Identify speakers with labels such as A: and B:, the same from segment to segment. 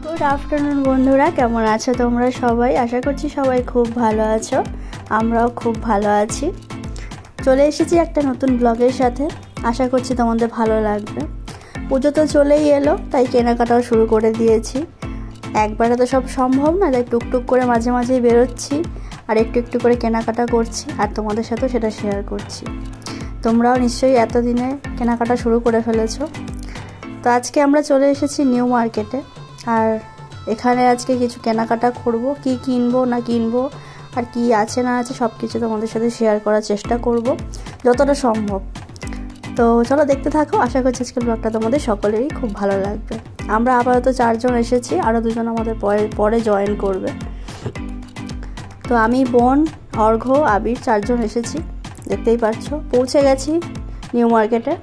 A: Good afternoon বন্ধুরা, কেমন আছো তোমরা সবাই? আশা করছি সবাই খুব ভালো আছো। আমরাও খুব ভালো আছি। চলে এসেছি একটা নতুন ব্লগের সাথে। আশা করছি তোমাদের ভালো লাগবে। পুজো তো চলেই এলো, তাই কেনাকাটাও শুরু করে দিয়েছি। একবারে তো সব সম্ভব না, তাই টুকটুক করে মাঝে মাঝেই বেরোচ্ছি আর একটু একটু করে কেনাকাটা করছি, আর তোমাদের সাথেও সেটা শেয়ার করছি। তোমরাও নিশ্চয়ই এতদিনে কেনাকাটা শুরু করে ফেলেছো। তো আজকে আমরা চলে এসেছি নিউ মার্কেটে, আর এখানে আজকে কিছু কেনাকাটা করব। কি কিনবো না কিনবো আর কি আছে না আছে সব কিছু তোমাদের সাথে শেয়ার করার চেষ্টা করব যতটা সম্ভব। তো চলো দেখতে থাকো। আশা করছি আজকের ব্লগটা তোমাদের সকলেরই খুব ভালো লাগবে। আমরা আপাতত 4 জন এসেছি, আরও 2 জন আমাদের পরে জয়েন করবে। তো আমি, বোন, অর্ঘ্য, আবির 4 জন এসেছি। দেখতেই পাচ্ছ পৌঁছে গেছি নিউ মার্কেটে।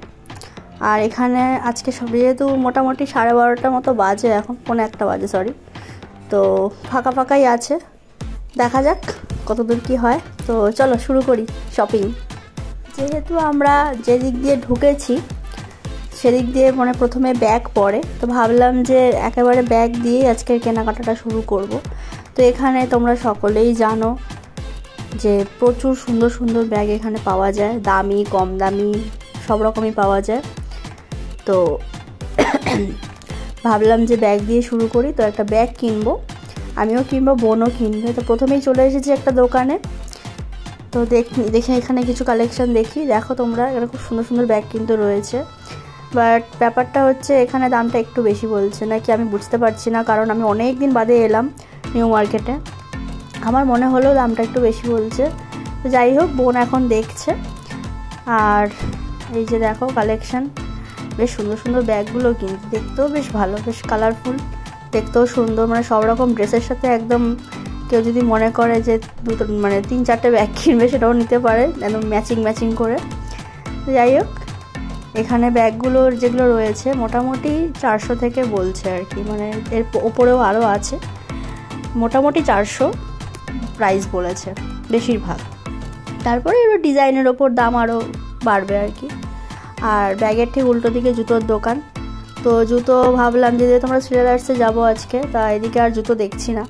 A: আর এখানে আজকে সব যেহেতু মোটামুটি 12:30 মতো বাজে, এখন 1:45 বাজে, সরি। তো ফাঁকা ফাঁকাই আছে, দেখা যাক কতদূর কি হয়। তো চলো শুরু করি শপিং। যেহেতু আমরা যেদিক দিয়ে ঢুকেছি সেদিক দিয়ে প্রথমে ব্যাগ পড়ে, তো ভাবলাম যে একেবারে ব্যাগ দিয়ে আজকের কেনাকাটাটা শুরু করব। তো এখানে তোমরা সকলেই জানো যে প্রচুর সুন্দর সুন্দর ব্যাগ এখানে পাওয়া যায়, দামি কম দামি সব রকমই পাওয়া যায়। তো ভাবলাম যে ব্যাগ দিয়ে শুরু করি। তো একটা ব্যাগ কিনবো, আমিও কিনবো, বোনও কিনবে। তো প্রথমেই চলে এসেছি একটা দোকানে। তো দেখে এখানে কিছু কালেকশন দেখি। দেখো তোমরা, এখানে খুব সুন্দর সুন্দর ব্যাগ কিন্তু রয়েছে। বাট ব্যাপারটা হচ্ছে এখানে দামটা একটু বেশি বলছে নাকি আমি বুঝতে পারছি না, কারণ আমি অনেক দিন বাদে এলাম নিউ মার্কেটে। আমার মনে হলো দামটা একটু বেশি বলছে। তো যাই হোক, বোন এখন দেখছে। আর এই যে দেখো কালেকশন, বেশ সুন্দর সুন্দর ব্যাগগুলো কিন্তু দেখতেও বেশ ভালো, বেশ কালারফুল, দেখতেও সুন্দর। সব রকম ড্রেসের সাথে একদম, কেউ যদি মনে করে যে 3-4টে ব্যাগ কিনবে সেটাও নিতে পারে, একদম ম্যাচিং করে। যাই হোক, এখানে ব্যাগগুলোর যেগুলো রয়েছে মোটামুটি 400 থেকে বলছে আর কি, এর ওপরেও আরও আছে। মোটামুটি 400 প্রাইস বলেছে বেশিরভাগ। তারপরে এবার ডিজাইনের ওপর দাম আরও বাড়বে আর কি। আর ব্যাগের ঠিক উল্টো দিকে জুতোর দোকান। তো জুতো ভাবলাম যে তোমরা শ্রীলার্সে যাবো আজকে, তা এদিকে আর জুতো দেখছি না।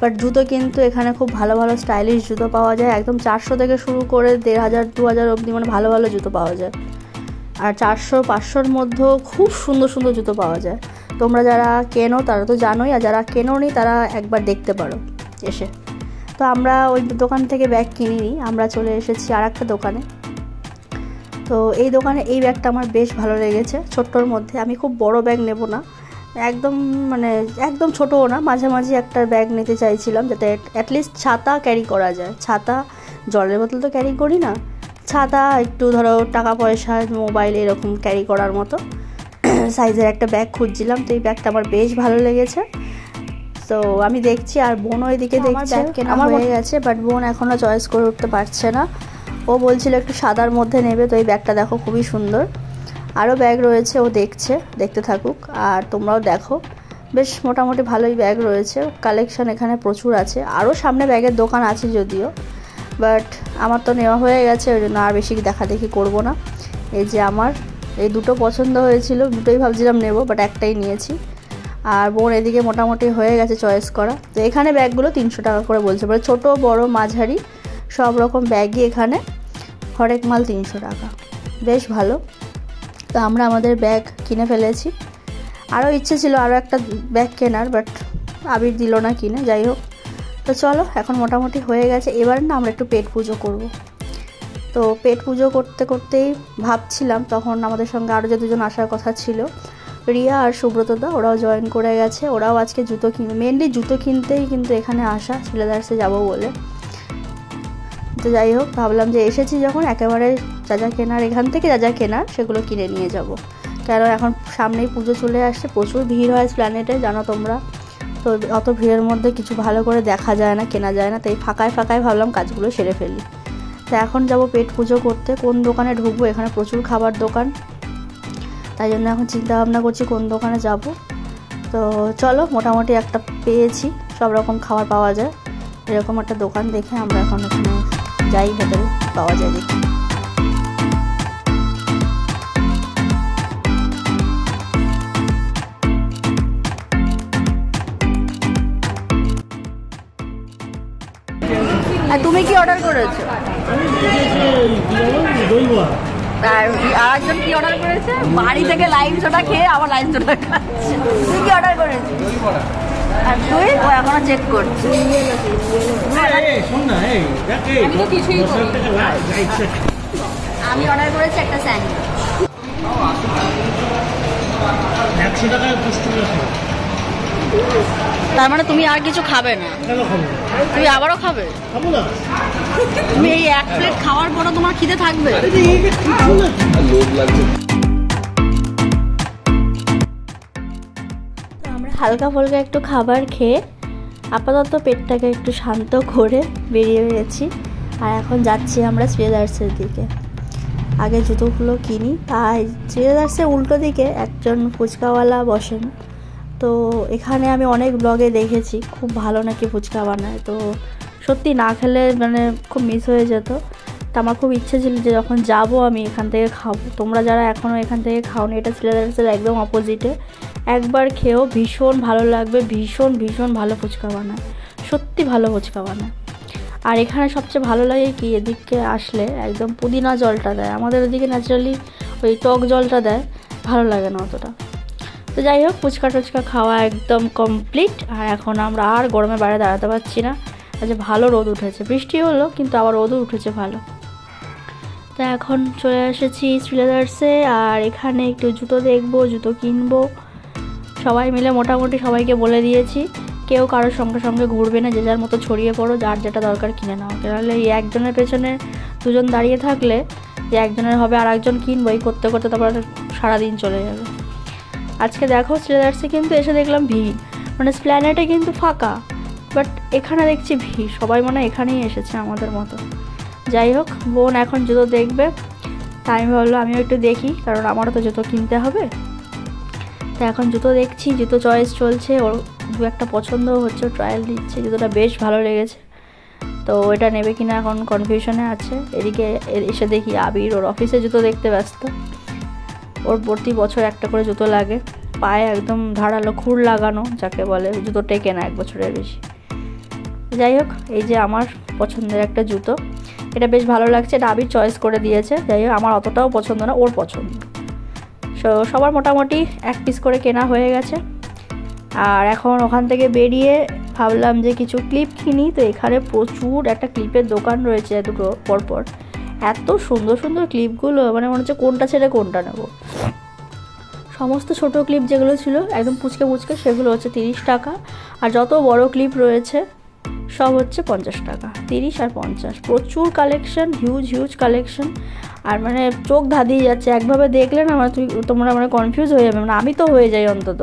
A: বাট জুতো কিন্তু এখানে খুব ভালো ভালো স্টাইলিশ জুতো পাওয়া যায়, একদম 400 থেকে শুরু করে 1500-2000 অবধি ভালো ভালো জুতো পাওয়া যায়। আর 400-500-র মধ্যেও খুব সুন্দর সুন্দর জুতো পাওয়া যায়। তোমরা যারা কেনো তারা তো জানোই, আর যারা কেনোনি তারা একবার দেখতে পারো এসে। তো আমরা ওই দোকান থেকে ব্যাগ কিনিনি, আমরা চলে এসেছি আর একটা দোকানে। তো এই দোকানে এই ব্যাগটা আমার বেশ ভালো লেগেছে, ছোট্টর মধ্যে। আমি খুব বড় ব্যাগ নেব না, একদম ছোটও না, মাঝামাঝি একটা ব্যাগ নিতে চাইছিলাম, যাতে অ্যাটলিস্ট ছাতা ক্যারি করা যায়। ছাতা, জলের বোতল তো ক্যারি করি না, ছাতা একটু ধরো টাকা পয়সা, মোবাইল এরকম ক্যারি করার মতো সাইজের একটা ব্যাগ খুঁজছিলাম। তো এই ব্যাগটা আমার বেশ ভালো লেগেছে। তো আমি দেখছি, আর বোনও এদিকে দেখছে। ব্যাগ কেনা হয়ে গেছে, বাট বোন এখনও চয়েস করে উঠতে পারছে না। ও বলছিল একটু সাদার মধ্যে নেবে। তো এই ব্যাগটা দেখো খুবই সুন্দর। আরও ব্যাগ রয়েছে, ও দেখতে থাকুক, আর তোমরাও দেখো। বেশ মোটামুটি ভালোই ব্যাগ রয়েছে, কালেকশন এখানে প্রচুর আছে। আরও সামনে ব্যাগের দোকান আছে যদিও, বাট আমার তো নেওয়া হয়ে গেছে, ওই জন্য আর বেশি দেখাদেখি করবো না। এই যে আমার এই দুটো পছন্দ হয়েছিল, দুটোই ভাবছিলাম নেব, বাট একটাই নিয়েছি। আর বোন এদিকে মোটামুটি হয়ে গেছে চয়েস করা। তো এখানে ব্যাগগুলো 300 টাকা করে বলছে, ছোটো বড় মাঝারি সব রকম ব্যাগই এখানে, হরেক মাল 300 টাকা, বেশ ভালো। তো আমরা আমাদের ব্যাগ কিনে ফেলেছি। আরও ইচ্ছে ছিল আরও একটা ব্যাগ কেনার, বাট আবির দিল না কিনে। যাই হোক, তো চলো এখন মোটামুটি হয়ে গেছে। এবার না আমরা একটু পেট পুজো করব। তো পেট পুজো করতে করতেই ভাবছিলাম, তখন আমাদের সঙ্গে আরও যে 2 জন আসার কথা ছিল, রিয়া আর সুব্রতদা, ওরাও জয়েন করে গেছে। ওরাও আজকে জুতো মেনলি জুতো কিনতেই কিন্তু এখানে আসা, শ্রীলার্সে যাবো বলে। তো যাই হোক, ভাবলাম যে এসেছি যখন একেবারে যা কেনার, এখান থেকে যা কেনার সেগুলো কিনে নিয়ে যাব। কারণ এখন সামনেই পুজো চলে আসছে, প্রচুর ভিড় হয় প্ল্যানেটে, জানো তোমরা। তো অত ভিড়ের মধ্যে কিছু ভালো করে দেখা যায় না, কেনা যায় না, তাই ফাঁকায় ভাবলাম কাজগুলো সেরে ফেলি। তো এখন যাব পেট পুজো করতে। কোন দোকানে ঢুকবো, এখানে প্রচুর খাবার দোকান, তাই জন্য এখন চিন্তা ভাবনা করছি কোন দোকানে যাব। তো চলো, মোটামুটি একটা পেয়েছি, সব রকম খাবার পাওয়া যায় এরকম একটা দোকান দেখে আমরা এখন এখানে যাই, ভেতরে পাওয়া যায় দেখি। আর তুমি কি অর্ডার করেছো? আর আরেকজন কি অর্ডার করেছে? বাড়ি থেকে লাইম সোডা খেয়ে আবার লাইম সোডা খাচ্ছে। তুই কি অর্ডার করেছিস? আর তুই? ও এখনো চেক করছে। আমি অর্ডার করেছি একটা স্যান্ডউইচ। 100 টাকায় তার মানে তুমি আর কিছু খাবে না? তুমি আবারও খাবে? তুমি এই এক প্লেট খাওয়ার পরে তোমার খিদে থাকবে? আমরা হালকা ফুলকা একটু খাবার খেয়ে আপাতত পেটটাকে একটু শান্ত করে বেরিয়ে গেছি। আর এখন যাচ্ছি আমরা শ্রীদার্সের দিকে। আগে জুতোগুলো কিনি। তাই শ্রীদার্সের উল্টো দিকে একজন ফুচকাওয়ালা বসেন। তো এখানে আমি অনেক ব্লগে দেখেছি খুব ভালো নাকি ফুচকা বানায়। তো সত্যি না খেলে মানে খুব মিস হয়ে যেত। তো আমার খুব ইচ্ছে ছিল যে যখন যাব আমি এখান থেকে খাবো। তোমরা যারা এখনও এখান থেকে খাওনি, এটা শ্রীদার্সের একদম অপোজিটে, একবার খেয়েও ভীষণ ভালো লাগবে। ভীষণ ভীষণ ভালো ফুচকা বানায়, সত্যি ভালো ফুচকা বানায়। আর এখানে সবচেয়ে ভালো লাগে কি, এদিকে আসলে একদম পুদিনা জলটা দেয়। আমাদের ওদিকে ন্যাচারালি ওই টক জলটা দেয়, ভালো লাগে না অতটা। তো যাই হোক, ফুচকা টুচকা খাওয়া একদম কমপ্লিট। আর এখন আমরা আর গরমে বাইরে দাঁড়াতে পারছি না। আচ্ছা, ভালো রোদ উঠেছে, বৃষ্টি হলো কিন্তু আবার রোদও উঠেছে ভালো। তো এখন চলে এসেছি শ্রীদার্সে। আর এখানে একটু জুতো দেখবো, জুতো কিনবো। সবাই মিলে মোটামুটি সবাইকে বলে দিয়েছি কেউ কারোর সঙ্গে সঙ্গে ঘুরবে না, যে যার মতো ছড়িয়ে পড়ো, যার যেটা দরকার কিনে নাও। তাহলে এই একজনের পেছনে দুজন দাঁড়িয়ে থাকলে যে একজনের হবে আর একজন কিনবো, এই করতে করতে তারপর সারাদিন চলে যাবে। আজকে দেখো শ্রীদার্সে কিন্তু এসে দেখলাম ভিড়, মানে স্প্ল্যানেটে কিন্তু ফাঁকা, বাট এখানে দেখছি ভিড়। সবাই মনে হয় এখানেই এসেছে আমাদের মতো। যাই হোক, বোন এখন জুতো দেখবে, তাই আমি ভাবলাম আমিও একটু দেখি, কারণ আমারও তো জুতো কিনতে হবে। তো এখন জুতো দেখছি, জুতো চয়েস চলছে। ওর দু একটা পছন্দও হচ্ছে, ট্রায়াল দিচ্ছে। জুতোটা বেশ ভালো লেগেছে, তো এটা নেবে কিনা এখন কনফিউশনে আছে। এদিকে এসে দেখি আবির ওর অফিসে জুতো দেখতে ব্যস্ত। ওর প্রতি বছর একটা করে জুতো লাগে, পায়ে একদম ধারালো খুর লাগানো, যাকে বলে জুতো টেকে না 1 বছরের বেশি। যাই হোক, এই যে আমার পছন্দের একটা জুতো, এটা বেশ ভালো লাগছে। এটা আবির চয়েস করে দিয়েছে। যাই হোক, আমার অতটাও পছন্দ না, ওর পছন্দ। সবার মোটামুটি 1 পিস করে কেনা হয়ে গেছে। আর এখন ওখান থেকে বেরিয়ে ভাবলাম যে কিছু ক্লিপ কিনি। তো এখানে প্রচুর একটা ক্লিপের দোকান রয়েছে, দুটো পরপর। এত সুন্দর সুন্দর ক্লিপগুলো, মানে মনে হচ্ছে কোনটা ছেড়ে কোনটা নেব। সমস্ত ছোট ক্লিপ যেগুলো ছিল একদম পুচকে পুচকে, সেগুলো হচ্ছে 30 টাকা। আর যত বড় ক্লিপ রয়েছে সব হচ্ছে 50 টাকা। 30 আর 50, প্রচুর কালেকশন, হিউজ হিউজ কালেকশন। আর মানে চোখ ধাঁধিয়ে যাচ্ছে, একভাবে দেখলে না মানে তোমরা মানে কনফিউজ হয়ে যাবে। মানে আমি তো হয়ে যাই, অন্তত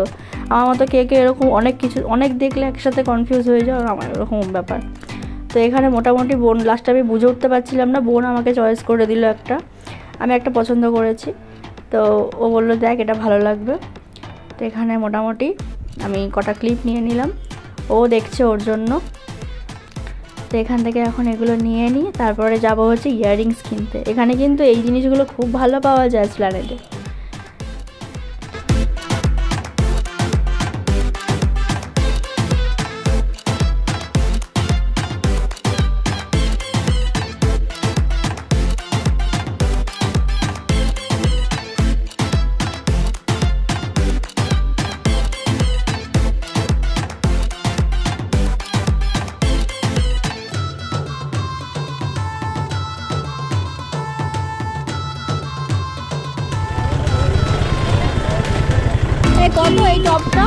A: আমার মতো কে কে এরকম অনেক কিছু অনেক দেখলে একসাথে কনফিউজ হয়ে যাও, আমার এরকম ব্যাপার। তো এখানে মোটামুটি বোন, লাস্টে আমি বুঝে উঠতে পারছিলাম না, বোন আমাকে চয়েস করে দিল একটা। আমি একটা পছন্দ করেছি, তো ও বললো দেখ এটা ভালো লাগবে। তো এখানে মোটামুটি আমি কটা ক্লিপ নিয়ে নিলাম, ও দেখছে ওর জন্য। তো এখান থেকে এখন এগুলো নিয়ে নিই, তারপরে যাবো হচ্ছে ইয়াররিংস কিনতে। এখানে কিন্তু এই জিনিসগুলো খুব ভালো পাওয়া যায় স্প্ল্যানেডে। কত এই টপটা?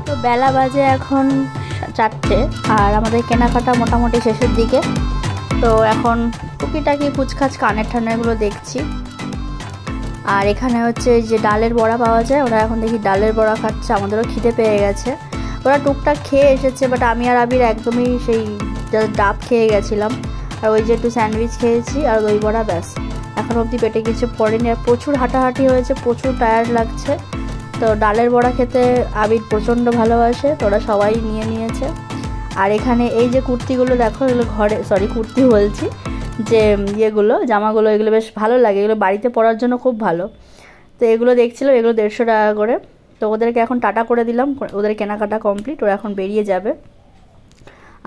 A: তো বেলা বাজে এখন 4টে আর আমাদের কেনাকাটা মোটামুটি শেষের দিকে। তো এখন টুকিটাকি কুচকাচ কানের ঠান্নাগুলো দেখছি। আর এখানে হচ্ছে যে ডালের বড়া পাওয়া যায়, ওরা এখন দেখি ডালের বড়া খাচ্ছে। আমাদেরও খিদে পেয়ে গেছে, ওরা টুকটাক খেয়ে এসেছে, বাট আমি আর আবির একদমই সেই ডাব খেয়ে গেছিলাম। আর ওই যে একটু স্যান্ডউইচ খেয়েছি আর দই বড়া, ব্যাস। এখন অবধি পেটে কিছু পড়েনি। আর প্রচুর হাঁটাহাঁটি হয়েছে, প্রচুর টায়ার্ড লাগছে। তো ডালের বড়া খেতে আবির প্রচণ্ড ভালোবাসে, তো ওরা সবাই নিয়ে নিয়েছে। আর এখানে এই যে কুর্তিগুলো দেখো, এগুলো ঘরে, সরি কুর্তি বলছি, যে ইয়েগুলো জামাগুলো, এগুলো বেশ ভালো লাগে, এগুলো বাড়িতে পরার জন্য খুব ভালো। তো এগুলো দেখছিলাম, এগুলো 150 টাকা করে। তো ওদেরকে এখন টাটা করে দিলাম, ওদের কেনাকাটা কমপ্লিট, ওরা এখন বেরিয়ে যাবে।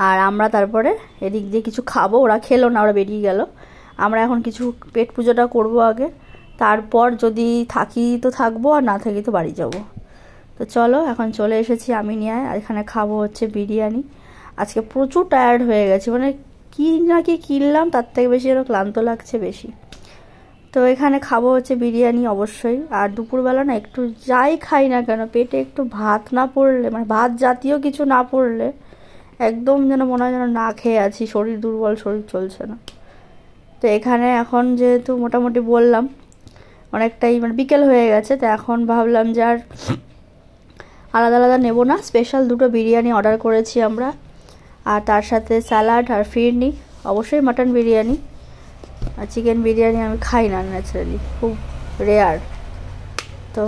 A: আর আমরা তারপরে এদিক দিয়ে কিছু খাবো, ওরা খেলো না, ওরা বেরিয়ে গেল। আমরা এখন কিছু পেট পুজোটা করবো আগে, তারপর যদি থাকি তো থাকবো, আর না থাকি তো বাড়ি যাব। তো চলো এখন চলে এসেছি আমি নিয়ে। আর এখানে খাবো হচ্ছে বিরিয়ানি। আজকে প্রচুর টায়ার্ড হয়ে গেছে, মানে কি না কি কিনলাম, তার থেকে বেশি যেন ক্লান্ত লাগছে বেশি। তো এখানে খাবো হচ্ছে বিরিয়ানি অবশ্যই। আর দুপুরবেলা না একটু যাই খাই না কেন, পেটে একটু ভাত না পড়লে, মানে ভাত জাতীয় কিছু না পড়লে একদম যেন মনে হয় যেন না খেয়ে আছি, শরীর দুর্বল, শরীর চলছে না। তো এখানে এখন যেহেতু মোটামুটি বললাম অনেকটাই মানে বিকেল হয়ে গেছে, তো এখন ভাবলাম যে আর আলাদা আলাদা নেব না, স্পেশাল 2টো বিরিয়ানি অর্ডার করেছি আমরা। আর তার সাথে স্যালাড আর ফিরনি, অবশ্যই মাটন বিরিয়ানি। আর চিকেন বিরিয়ানি আমি খাই না ন্যাচারালি, খুব রেয়ার। তো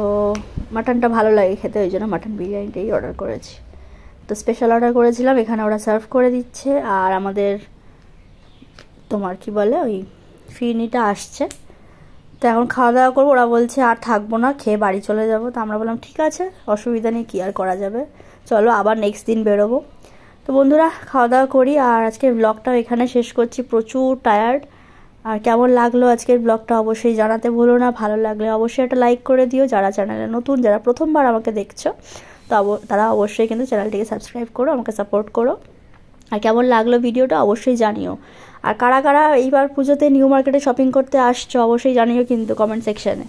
A: মাটনটা ভালো লাগে খেতে, ওই জন্য মাটন বিরিয়ানিটাই অর্ডার করেছি। তো স্পেশাল অর্ডার করেছিলাম, এখানে ওরা সার্ভ করে দিচ্ছে। আর আমাদের তোমার কি বলে ওই ফিরনিটা আসছে। তো এখন খাওয়া দাওয়া করবো, ওরা বলছে আর থাকবো না, খেয়ে বাড়ি চলে যাবো। তো আমরা বললাম ঠিক আছে, অসুবিধা নেই, কী আর করা যাবে, চলো আবার নেক্সট দিন বেরোবো। তো বন্ধুরা খাওয়া দাওয়া করি, আর আজকের ব্লগটাও এখানে শেষ করছি, প্রচুর টায়ার্ড। আর কেমন লাগলো আজকের ব্লগটা অবশ্যই জানাতে ভুলো না, ভালো লাগলে অবশ্যই একটা লাইক করে দিও। যারা চ্যানেলে নতুন, যারা প্রথমবার আমাকে দেখছো, তো তারা অবশ্যই কিন্তু চ্যানেলটিকে সাবস্ক্রাইব করো, আমাকে সাপোর্ট করো। আর কেমন লাগলো ভিডিওটা অবশ্যই জানিও। আর কারা কারা এইবার পুজোতে নিউ মার্কেটে শপিং করতে আসছো অবশ্যই জানিও কিন্তু কমেন্ট সেকশানে।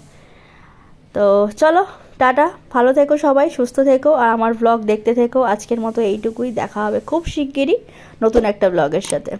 A: তো চলো টাটা, ভালো থেকো সবাই, সুস্থ থেকো, আর আমার ব্লগ দেখতে থেকো। আজকের মতো এইটুকুই, দেখা হবে খুব শিগগিরই নতুন একটা ব্লগের সাথে।